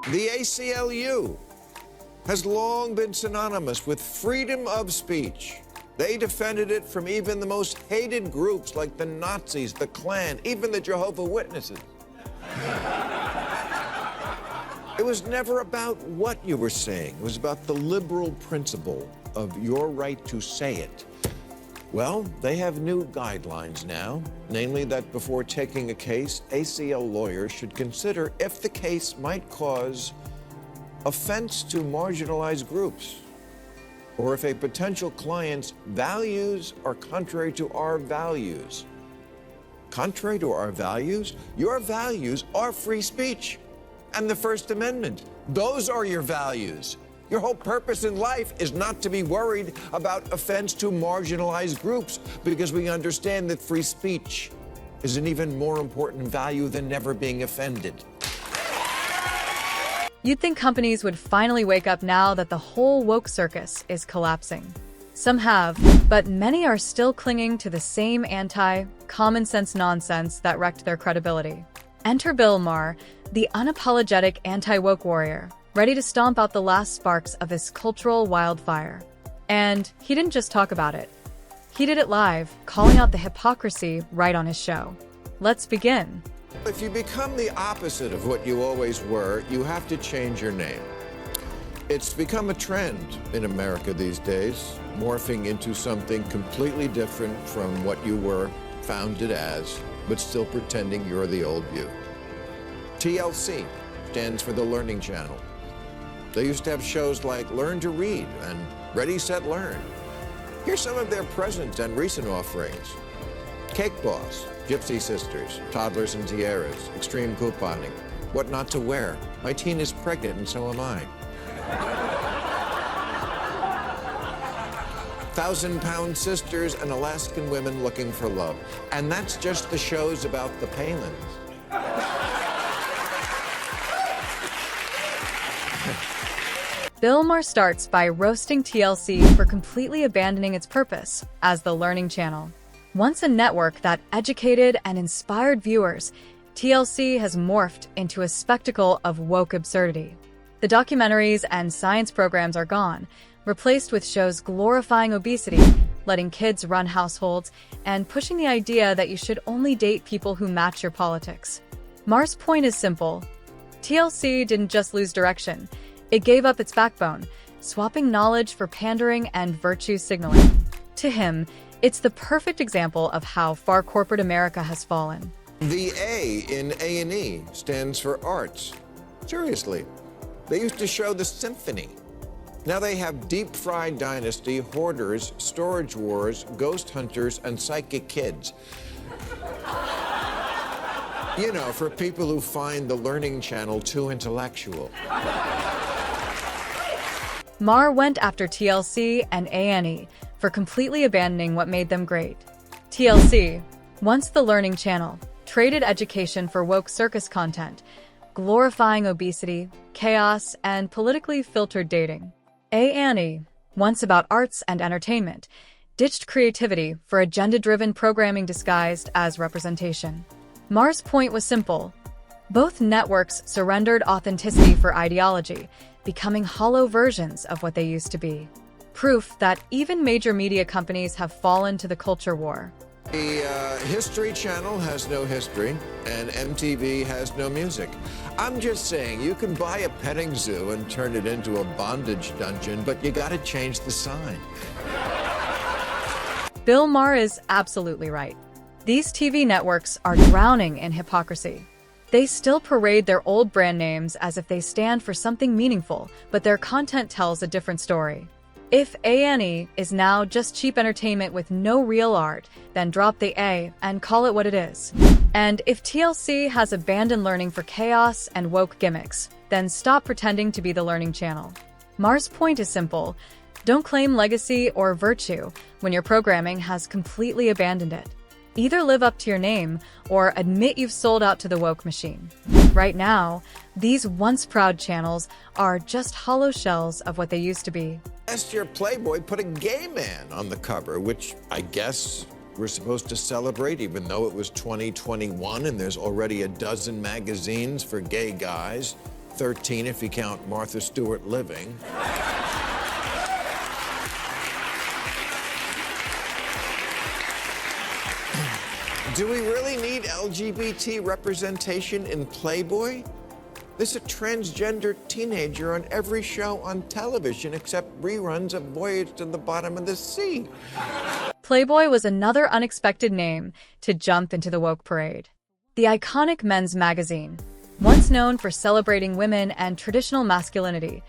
The ACLU has long been synonymous with freedom of speech. They defended it from even the most hated groups like the Nazis, the Klan, even the Jehovah's Witnesses. It was never about what you were saying. It was about the liberal principle of your right to say it. Well, they have new guidelines now, namely that before taking a case, ACL lawyers should consider if the case might cause offense to marginalized groups, or if a potential client's values are contrary to our values. Contrary to our values? Your values are free speech and the First Amendment. Those are your values. Your whole purpose in life is not to be worried about offense to marginalized groups, because we understand that free speech is an even more important value than never being offended. You'd think companies would finally wake up now that the whole woke circus is collapsing. Some have, but many are still clinging to the same anti-common sense nonsense that wrecked their credibility. Enter Bill Maher, the unapologetic anti-woke warrior, ready to stomp out the last sparks of this cultural wildfire. And he didn't just talk about it. He did it live, calling out the hypocrisy right on his show. Let's begin. If you become the opposite of what you always were, you have to change your name. It's become a trend in America these days, morphing into something completely different from what you were founded as, but still pretending you're the old you. TLC stands for the Learning Channel. They used to have shows like Learn to Read and Ready, Set, Learn. Here's some of their present and recent offerings. Cake Boss, Gypsy Sisters, Toddlers and Tiaras, Extreme Couponing, What Not to Wear, My Teen is Pregnant and So Am I. 1,000-Pound Sisters and Alaskan Women Looking for Love. And that's just the shows about the Palins. Bill Maher starts by roasting TLC for completely abandoning its purpose as the Learning Channel. Once a network that educated and inspired viewers, TLC has morphed into a spectacle of woke absurdity. The documentaries and science programs are gone, replaced with shows glorifying obesity, letting kids run households, and pushing the idea that you should only date people who match your politics. Maher's point is simple. TLC didn't just lose direction. It gave up its backbone, swapping knowledge for pandering and virtue signaling. To him, it's the perfect example of how far corporate America has fallen. The A in A&E stands for arts. Seriously, they used to show the symphony. Now they have Deep Fried Dynasty, Hoarders, Storage Wars, Ghost Hunters, and Psychic Kids. You know, for people who find the Learning Channel too intellectual. Maher went after TLC and A&E for completely abandoning what made them great. TLC, once the Learning Channel, traded education for woke circus content, glorifying obesity, chaos, and politically filtered dating. A&E, once about arts and entertainment, ditched creativity for agenda-driven programming disguised as representation. Maher's point was simple. Both networks surrendered authenticity for ideology, becoming hollow versions of what they used to be. Proof that even major media companies have fallen to the culture war. The History Channel has no history, and MTV has no music. I'm just saying, you can buy a petting zoo and turn it into a bondage dungeon, but you gotta change the sign. Bill Maher is absolutely right. These TV networks are drowning in hypocrisy. They still parade their old brand names as if they stand for something meaningful, but their content tells a different story. If A&E is now just cheap entertainment with no real art, then drop the A and call it what it is. And if TLC has abandoned learning for chaos and woke gimmicks, then stop pretending to be the Learning Channel. Maher's point is simple. Don't claim legacy or virtue when your programming has completely abandoned it. Either live up to your name or admit you've sold out to the woke machine. Right now, these once proud channels are just hollow shells of what they used to be. Last year, Playboy put a gay man on the cover, which I guess we're supposed to celebrate, even though it was 2021 and there's already a dozen magazines for gay guys. 13 if you count Martha Stewart living. Do we really need LGBT representation in Playboy? There's a transgender teenager on every show on television except reruns of Voyage to the Bottom of the Sea. Playboy was another unexpected name to jump into the woke parade. The iconic men's magazine, once known for celebrating women and traditional masculinity,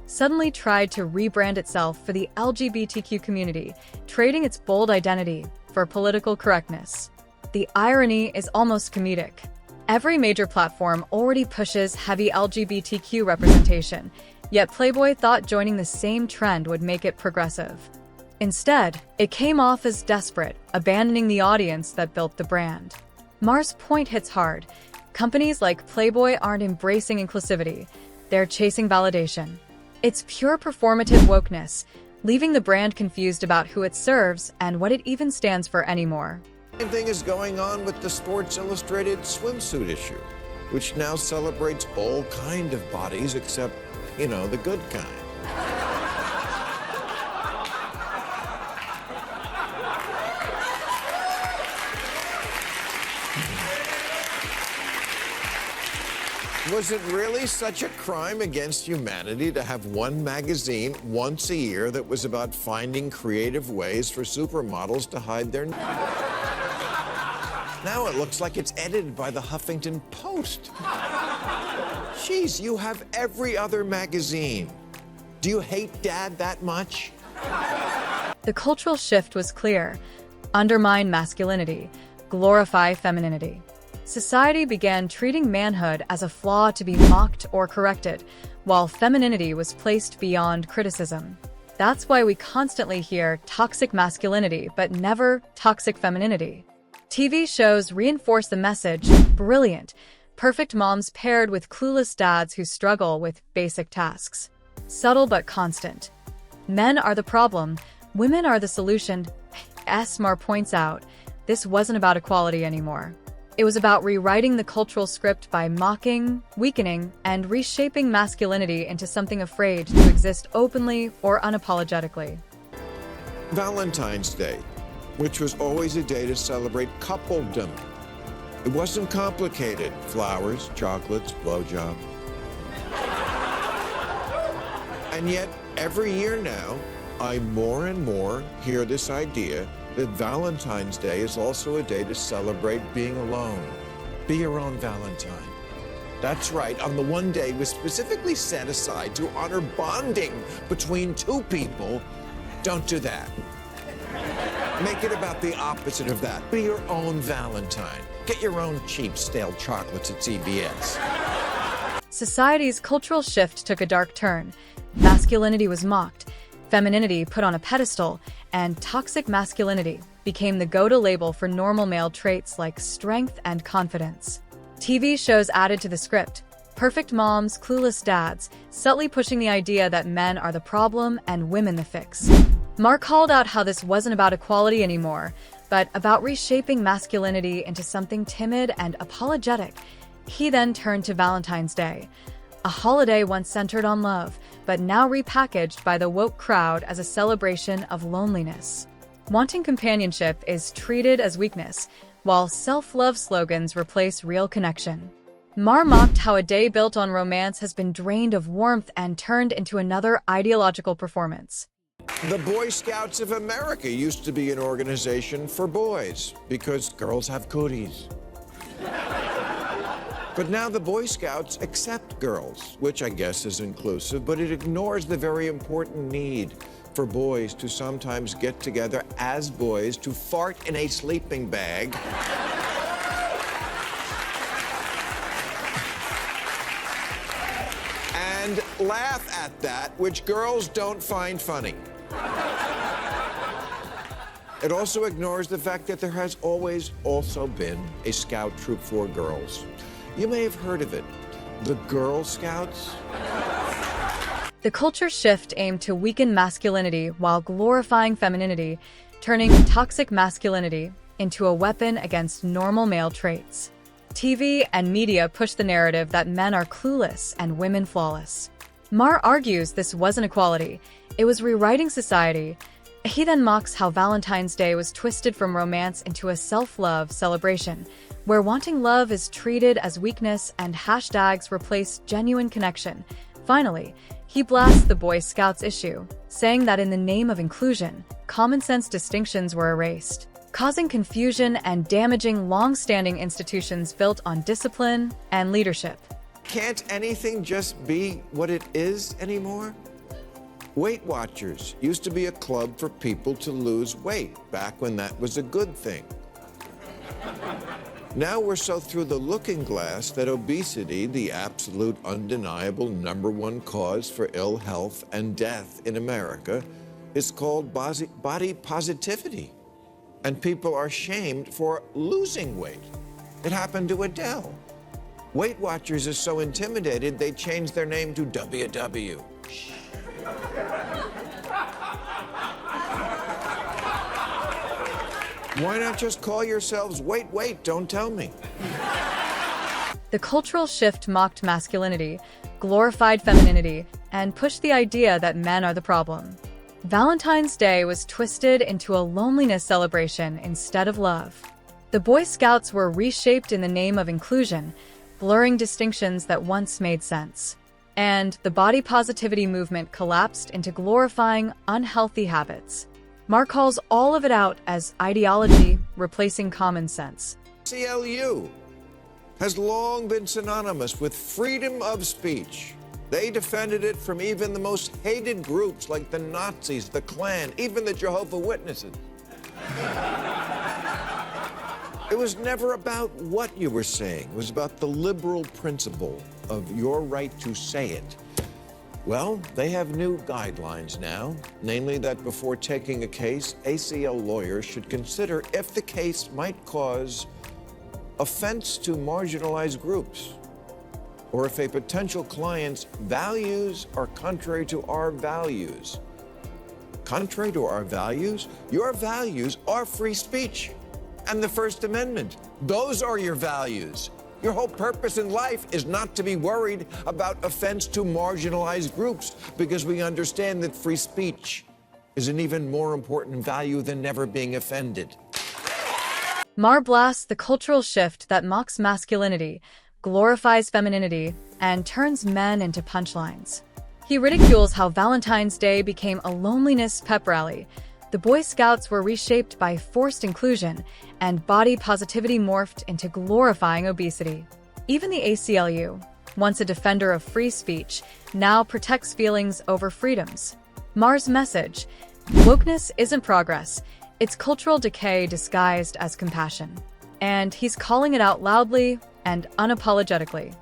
suddenly tried to rebrand itself for the LGBTQ community, trading its bold identity for political correctness. The irony is almost comedic. Every major platform already pushes heavy LGBTQ representation, yet Playboy thought joining the same trend would make it progressive. Instead, it came off as desperate, abandoning the audience that built the brand. Maher's point hits hard. Companies like Playboy aren't embracing inclusivity, they're chasing validation. It's pure performative wokeness, leaving the brand confused about who it serves and what it even stands for anymore. Same thing is going on with the Sports Illustrated swimsuit issue, which now celebrates all kind of bodies except, the good kind. Was it really such a crime against humanity to have one magazine once a year that was about finding creative ways for supermodels to hide their... Now it looks like it's edited by the Huffington Post. Jeez, you have every other magazine. Do you hate Dad that much? The cultural shift was clear. Undermine masculinity, glorify femininity. Society began treating manhood as a flaw to be mocked or corrected, while femininity was placed beyond criticism. That's why we constantly hear toxic masculinity, but never toxic femininity. TV shows reinforce the message, brilliant, perfect moms paired with clueless dads who struggle with basic tasks. Subtle but constant. Men are the problem, women are the solution. As Maher points out, this wasn't about equality anymore. It was about rewriting the cultural script by mocking, weakening, and reshaping masculinity into something afraid to exist openly or unapologetically. Valentine's Day, which was always a day to celebrate coupledom. It wasn't complicated. Flowers, chocolates, blowjob. And yet, every year now, I more and more hear this idea that Valentine's Day is also a day to celebrate being alone. Be your own Valentine. That's right, on the one day was specifically set aside to honor bonding between two people. Don't do that. Make it about the opposite of that. Be your own Valentine. Get your own cheap, stale chocolates at CVS. Society's cultural shift took a dark turn. Masculinity was mocked, femininity put on a pedestal, and toxic masculinity became the go-to label for normal male traits like strength and confidence. TV shows added to the script. Perfect moms, clueless dads, subtly pushing the idea that men are the problem and women the fix. Maher called out how this wasn't about equality anymore, but about reshaping masculinity into something timid and apologetic. He then turned to Valentine's Day, a holiday once centered on love, but now repackaged by the woke crowd as a celebration of loneliness. Wanting companionship is treated as weakness, while self-love slogans replace real connection. Maher mocked how a day built on romance has been drained of warmth and turned into another ideological performance. The Boy Scouts of America used to be an organization for boys because girls have cooties. But now the Boy Scouts accept girls, which I guess is inclusive, but it ignores the very important need for boys to sometimes get together as boys to fart in a sleeping bag and laugh at that, which girls don't find funny. It also ignores the fact that there has always also been a scout troop for girls. You may have heard of it, the Girl Scouts. The culture shift aimed to weaken masculinity while glorifying femininity, turning toxic masculinity into a weapon against normal male traits. TV and media push the narrative that men are clueless and women flawless. Maher argues this wasn't equality, it was rewriting society. He then mocks how Valentine's Day was twisted from romance into a self-love celebration, where wanting love is treated as weakness and hashtags replace genuine connection. Finally, he blasts the Boy Scouts issue, saying that in the name of inclusion, common-sense distinctions were erased, causing confusion and damaging long-standing institutions built on discipline and leadership. Can't anything just be what it is anymore? Weight Watchers used to be a club for people to lose weight, back when that was a good thing. Now we're so through the looking glass that obesity, the absolute undeniable #1 cause for ill health and death in America, is called body positivity. And people are shamed for losing weight. It happened to Adele. Weight Watchers is so intimidated, they changed their name to WW. Why not just call yourselves Wait, Don't Tell Me? The cultural shift mocked masculinity, glorified femininity, and pushed the idea that men are the problem. Valentine's Day was twisted into a loneliness celebration instead of love. The Boy Scouts were reshaped in the name of inclusion, blurring distinctions that once made sense. And the body positivity movement collapsed into glorifying unhealthy habits. Maher calls all of it out as ideology replacing common sense. ACLU has long been synonymous with freedom of speech. They defended it from even the most hated groups like the Nazis, the Klan, even the Jehovah's Witnesses. It was never about what you were saying. It was about the liberal principle of your right to say it. Well, they have new guidelines now, namely that before taking a case, ACL lawyers should consider if the case might cause offense to marginalized groups, or if a potential client's values are contrary to our values. Contrary to our values? Your values are free speech and the First Amendment. Those are your values. Your whole purpose in life is not to be worried about offense to marginalized groups, because we understand that free speech is an even more important value than never being offended. Maher blasts the cultural shift that mocks masculinity, glorifies femininity, and turns men into punchlines. He ridicules how Valentine's Day became a loneliness pep rally. The Boy Scouts were reshaped by forced inclusion, and body positivity morphed into glorifying obesity. Even the ACLU, once a defender of free speech, now protects feelings over freedoms. Maher's message: wokeness isn't progress, it's cultural decay disguised as compassion. And he's calling it out loudly and unapologetically.